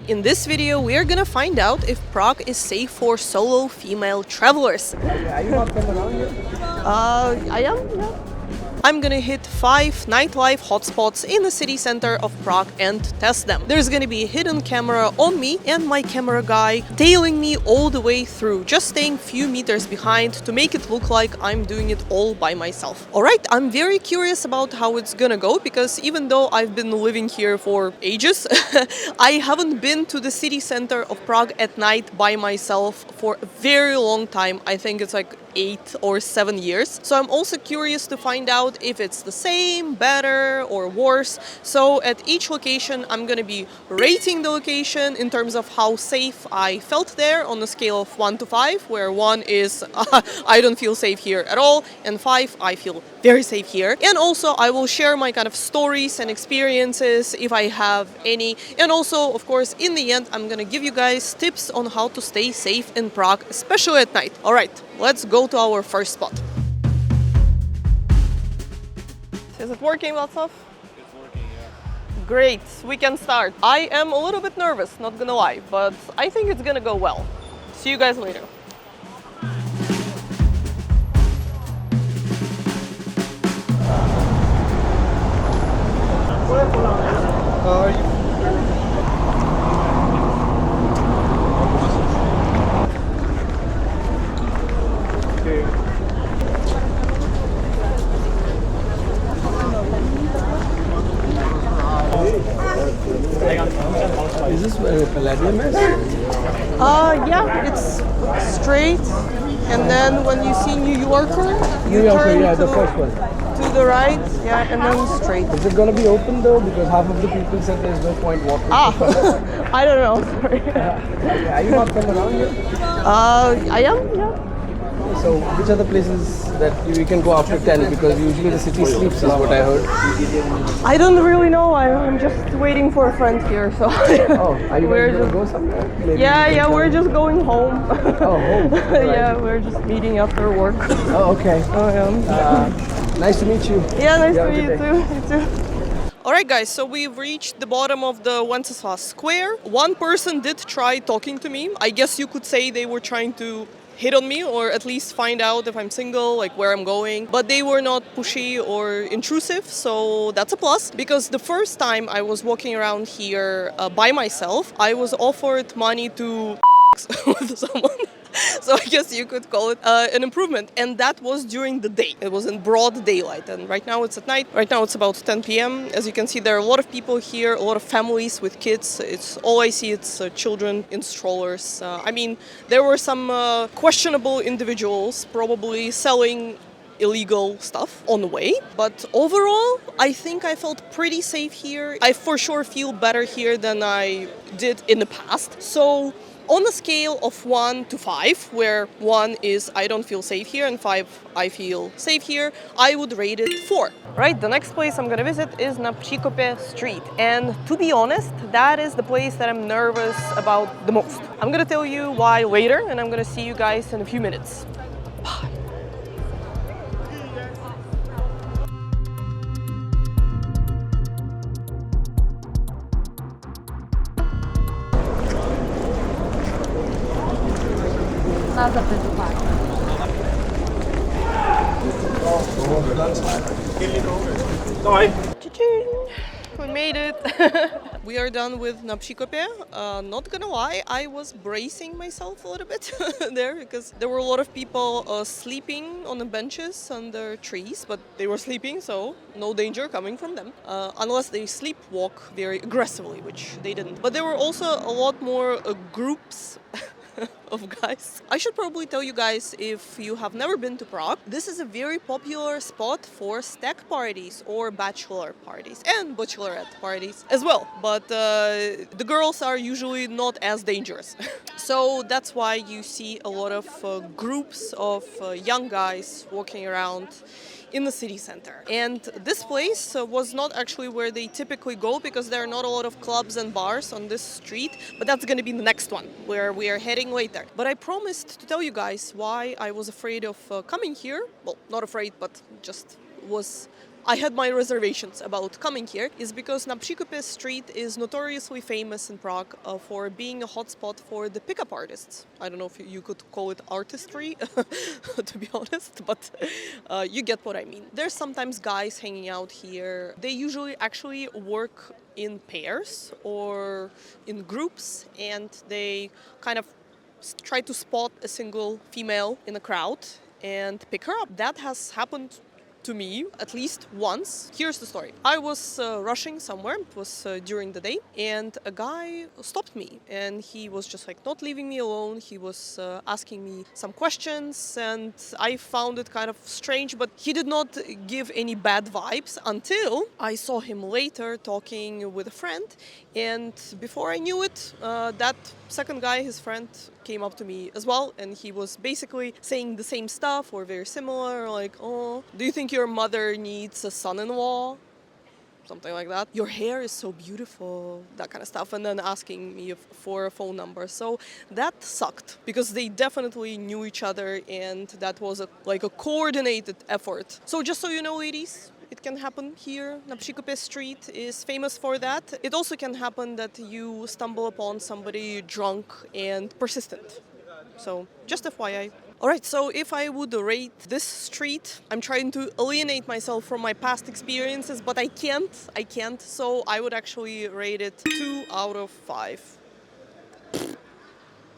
In this video, we are gonna find out if Prague is safe for solo female travelers. Are you not from around here? I am, yeah. I'm gonna hit 5 nightlife hotspots in the city center of Prague and test them. There's gonna be a hidden camera on me and my camera guy tailing me all the way through, just staying few meters behind to make it look like I'm doing it all by myself. Alright, I'm very curious about how it's gonna go because even though I've been living here for ages, I haven't been to the city center of Prague at night by myself for a very long time. I think it's like 8 or 7 years. So I'm also curious to find out if it's the same, better or worse. So at each location I'm gonna be rating the location in terms of how safe I felt there on a scale of 1 to 5, where 1 is I don't feel safe here at all, and 5 I feel very safe here. And also I will share my kind of stories and experiences if I have any. And also, of course, in the end I'm gonna give you guys tips on how to stay safe in Prague, especially at night. Alright, let's go to our first spot. Is it working, Václav? It's working, yeah. Great, we can start. I am a little bit nervous, not gonna lie, but I think it's gonna go well. See you guys later. Is this where Palladium is? Yeah, it's straight, and then when you see New Yorker, you turn yeah, to, the first one. to the right, yeah, and then straight. Is it going to be open though? Because half of the people said there's no point walking. I don't know, sorry. Okay, are you not from around here? I am, yeah. So which are the places that we can go after 10? Because usually the city sleeps is what I heard. I don't really know, I'm just waiting for a friend here, so... Oh, are you We're going to just- go somewhere? Maybe Yeah, we're just going home. Oh, home. Right. Yeah, we're just meeting after work. Oh, okay. Oh, yeah. Nice to meet you. Yeah, nice have to a meet you good too. You too. Alright guys, so we've reached the bottom of the Wenceslas Square. One person did try talking to me. I guess you could say they were trying to hit on me or at least find out if I'm single, like where I'm going. But they were not pushy or intrusive, so that's a plus. Because the first time I was walking around here by myself, I was offered money to with someone. So I guess you could call it an improvement. And that was during the day. It was in broad daylight. And right now it's at night. Right now it's about 10 p.m. As you can see, there are a lot of people here, a lot of families with kids. It's all I see, it's children in strollers. I mean, there were some questionable individuals probably selling illegal stuff on the way. But overall, I think I felt pretty safe here. I for sure feel better here than I did in the past. So on a scale of 1 to 5, where 1 is I don't feel safe here and 5 I feel safe here, I would rate it 4. Right, the next place I'm gonna visit is na Příkope Street. And to be honest, that is the place that I'm nervous about the most. I'm gonna tell you why later, and I'm gonna see you guys in a few minutes. Bye. Cha-ching! We made it! We are done with na Příkope. Not gonna lie, I was bracing myself a little bit there because there were a lot of people sleeping on the benches under trees, but they were sleeping, so no danger coming from them. Unless they sleepwalk very aggressively, which they didn't. But there were also a lot more groups of guys. I should probably tell you guys, if you have never been to Prague, this is a very popular spot for stag parties or bachelor parties and bachelorette parties as well. But the girls are usually not as dangerous. So that's why you see a lot of groups of young guys walking around in the city center. And this place was not actually where they typically go because there are not a lot of clubs and bars on this street, but that's going to be the next one where we are heading later. But I promised to tell you guys why I was afraid of coming here. Well, not afraid, but just was I had my reservations about coming here is because Napshikupe Street is notoriously famous in Prague for being a hotspot for the pickup artists. I don't know if you could call it artistry, to be honest, but you get what I mean. There's sometimes guys hanging out here. They usually actually work in pairs or in groups, and they kind of try to spot a single female in a crowd and pick her up. That has happened to me at least once. Here's the story. I was rushing somewhere, it was during the day, and a guy stopped me, and he was just like not leaving me alone. He was asking me some questions, and I found it kind of strange, but he did not give any bad vibes until I saw him later talking with a friend, and before I knew it, that second guy, his friend, came up to me as well, and he was basically saying the same stuff or very similar, like, oh, do you think your mother needs a son-in-law? Something like that. Your hair is so beautiful, that kind of stuff, and then asking me for a phone number. So that sucked because they definitely knew each other, and that was like a coordinated effort. So just so you know, ladies, it can happen here. Napshikupe Street is famous for that. It also can happen that you stumble upon somebody drunk and persistent. So just FYI. Alright, so if I would rate this street, I'm trying to alienate myself from my past experiences, but I can't, so I would actually rate it 2 out of 5.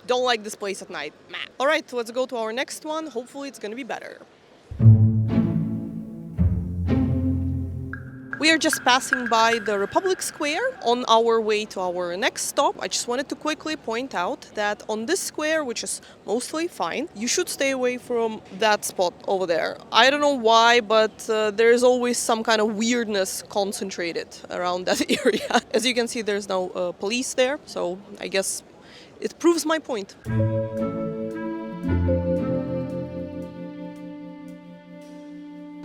Don't like this place at night. Alright, let's go to our next one. Hopefully it's gonna be better. We are just passing by the Republic Square on our way to our next stop. I just wanted to quickly point out that on this square, which is mostly fine, you should stay away from that spot over there. I don't know why, but there is always some kind of weirdness concentrated around that area. As you can see, there's no police there, so I guess it proves my point.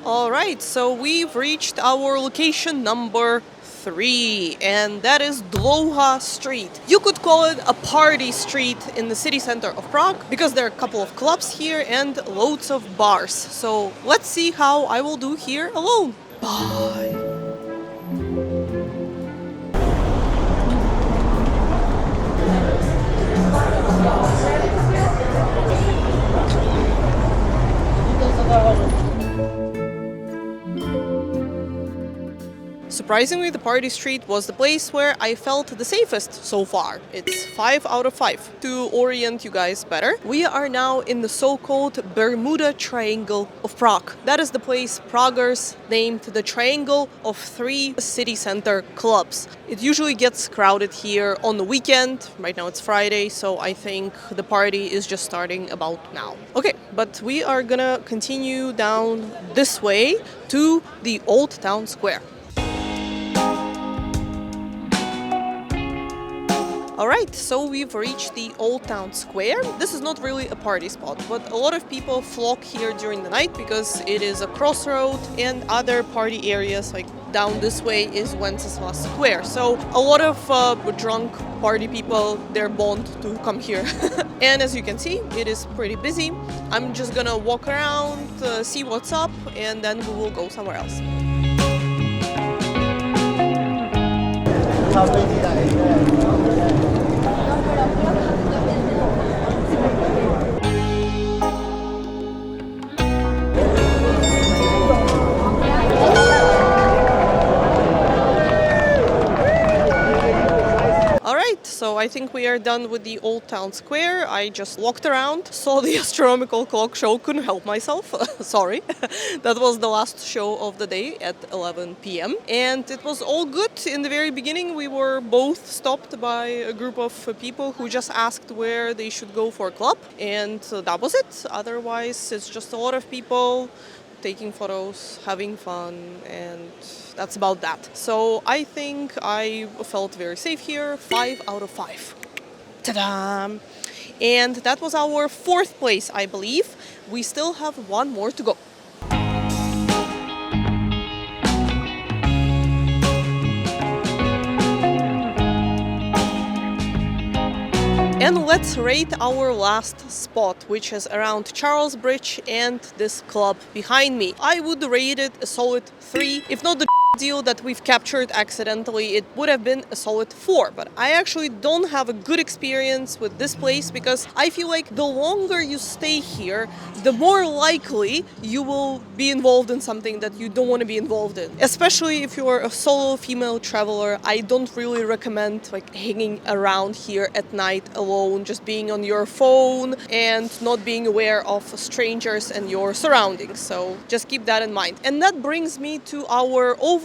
Alright, so we've reached our location number 3, and that is Dlouha Street. You could call it a party street in the city center of Prague because there are a couple of clubs here and loads of bars. So let's see how I will do here alone. Bye! Surprisingly, the party street was the place where I felt the safest so far. It's 5 out of 5. To orient you guys better, we are now in the so-called Bermuda Triangle of Prague. That is the place Praguers named the Triangle of 3 city center clubs. It usually gets crowded here on the weekend. Right now it's Friday, so I think the party is just starting about now. Okay, but we are gonna continue down this way to the Old Town Square. Alright, so we've reached the Old Town Square. This is not really a party spot, but a lot of people flock here during the night because it is a crossroad, and other party areas like down this way is Wenceslas Square. So a lot of drunk party people, they're bound to come here. And as you can see, it is pretty busy. I'm just gonna walk around, see what's up, and then we will go somewhere else. So I think we are done with the Old Town Square. I just walked around, saw the astronomical clock show, couldn't help myself, sorry. That was the last show of the day at 11 p.m. And it was all good. In the very beginning, we were both stopped by a group of people who just asked where they should go for a club. And that was it. Otherwise, it's just a lot of people taking photos, having fun, and that's about that. So I think I felt very safe here, 5 out of 5. Ta-da! And that was our 4th place, I believe. We still have one more to go. And let's rate our last spot, which is around Charles Bridge and this club behind me. I would rate it a solid 3, if not the deal that we've captured accidentally, it would have been a solid 4. But I actually don't have a good experience with this place because I feel like the longer you stay here, the more likely you will be involved in something that you don't want to be involved in. Especially if you're a solo female traveler, I don't really recommend like hanging around here at night alone, just being on your phone and not being aware of strangers and your surroundings. So just keep that in mind. And that brings me to our overall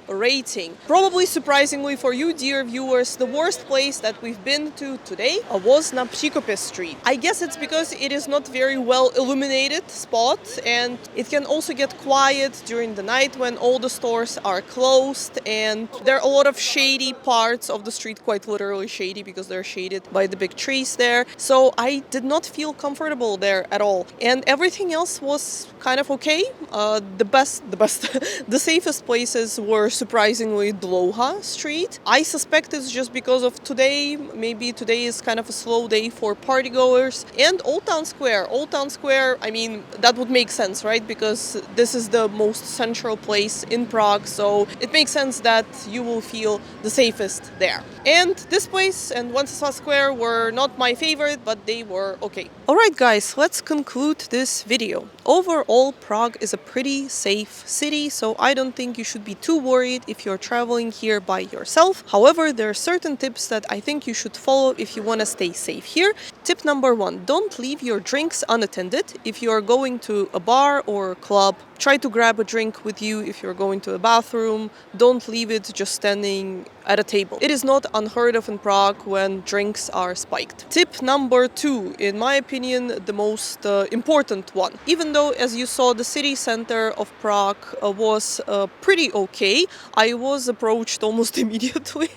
rating. Probably surprisingly for you, dear viewers, the worst place that we've been to today was na Psychope Street. I guess it's because it is not very well illuminated spot, and it can also get quiet during the night when all the stores are closed, and there are a lot of shady parts of the street, quite literally shady because they're shaded by the big trees there. So I did not feel comfortable there at all. And everything else was kind of okay. The safest places were surprisingly Dlouha Street. I suspect it's just because of today. Maybe today is kind of a slow day for partygoers. And Old Town Square. Old Town Square, I mean, that would make sense, right? Because this is the most central place in Prague, so it makes sense that you will feel the safest there. And this place and Wenceslas Square were not my favorite, but they were okay. Alright guys, let's conclude this video. Overall, Prague is a pretty safe city, so I don't think you should be too worried if you're traveling here by yourself. However, there are certain tips that I think you should follow if you want to stay safe here. Tip number 1, don't leave your drinks unattended. If you are going to a bar or a club, try to grab a drink with you. If you're going to a bathroom, don't leave it just standing at a table. It is not unheard of in Prague when drinks are spiked. Tip number 2, in my opinion, the most important one. Even though, as you saw, the city center of Prague was pretty okay, I was approached almost immediately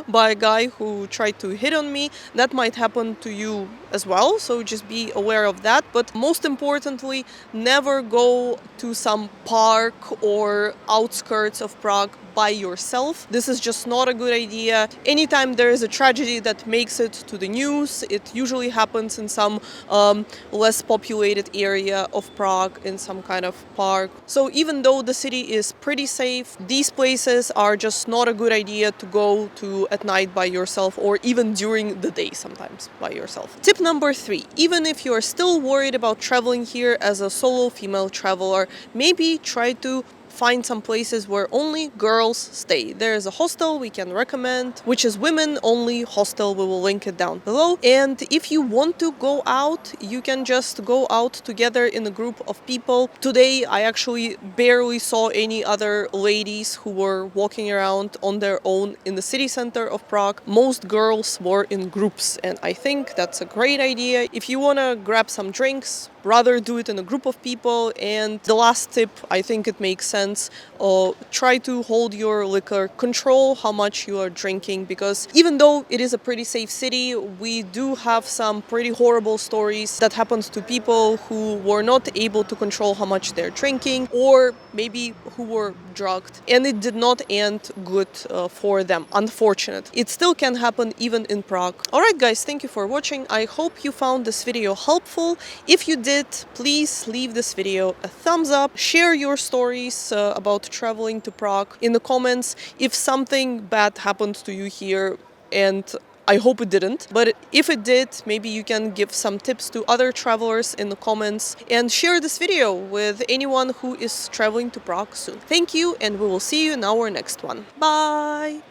by a guy who tried to hit on me. That might happen to you as well, so just be aware of that. But most importantly, never go to some park or outskirts of Prague by yourself. This is just not a good idea. Anytime there is a tragedy that makes it to the news, it usually happens in some less populated area of Prague, in some kind of park. So even though the city is pretty safe, these places are just not a good idea to go to at night by yourself, or even during the day sometimes by yourself. Tip number 3, even if you are still worried about traveling here as a solo female traveler, maybe try to find some places where only girls stay. There is a hostel we can recommend, which is women only hostel. We will link it down below. And if you want to go out, you can just go out together in a group of people. Today, I actually barely saw any other ladies who were walking around on their own in the city center of Prague. Most girls were in groups, and I think that's a great idea. If you want to grab some drinks, rather do it in a group of people. And the last tip, I think it makes sense. Try to hold your liquor, control how much you are drinking, because even though it is a pretty safe city, we do have some pretty horrible stories that happened to people who were not able to control how much they're drinking, or maybe who were drugged, and it did not end good for them, unfortunately. It still can happen even in Prague. Alright guys, thank you for watching. I hope you found this video helpful. If you did, please leave this video a thumbs up, share your stories about traveling to Prague in the comments. If something bad happened to you here, and I hope it didn't, but if it did, maybe you can give some tips to other travelers in the comments, and share this video with anyone who is traveling to Prague soon. Thank you, and we will see you in our next one. Bye!